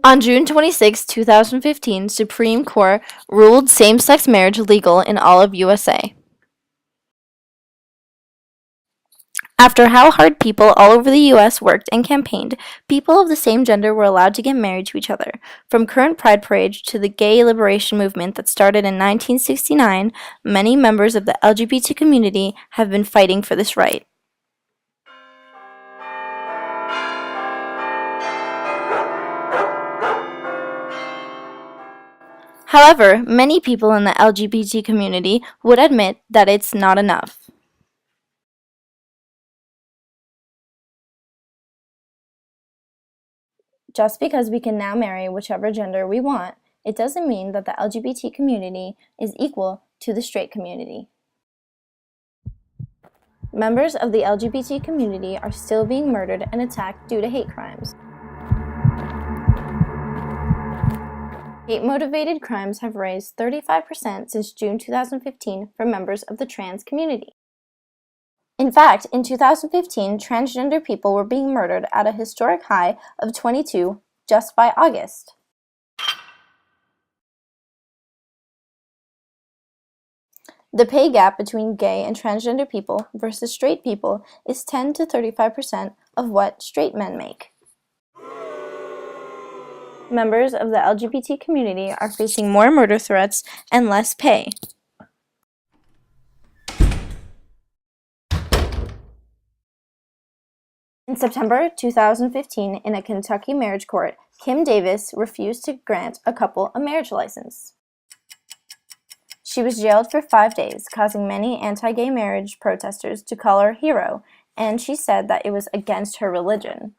On June 26, 2015, Supreme Court ruled same-sex marriage legal in all of USA. After how hard people all over the US worked and campaigned, people of the same gender were allowed to get married to each other. From current Pride Parade to the gay liberation movement that started in 1969, many members of the LGBT community have been fighting for this right. However, many people in the LGBT community would admit that it's not enough. Just because we can now marry whichever gender we want, it doesn't mean that the LGBT community is equal to the straight community. Members of the LGBT community are still being murdered and attacked due to hate crimes. Hate-motivated crimes have raised 35% since June 2015 for members of the trans community. In fact, in 2015, transgender people were being murdered at a historic high of 22 just by August. The pay gap between gay and transgender people versus straight people is 10 to 35% of what straight men make. Members of the LGBT community are facing more murder threats and less pay. In September 2015, in a Kentucky marriage court, Kim Davis refused to grant a couple a marriage license. She was jailed for 5 days, causing many anti-gay marriage protesters to call her a hero, and she said that it was against her religion.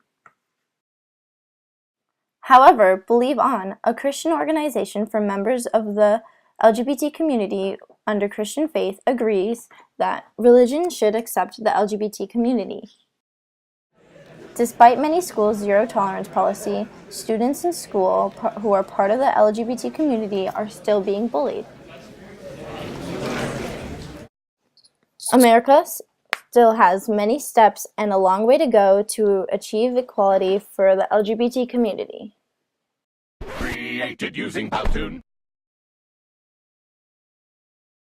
However, Believe On, a Christian organization for members of the LGBT community under Christian faith, agrees that religion should accept the LGBT community. Despite many schools' zero-tolerance policy, students in school who are part of the LGBT community are still being bullied. America still has many steps and a long way to go to achieve equality for the LGBT community. Created using Powtoon.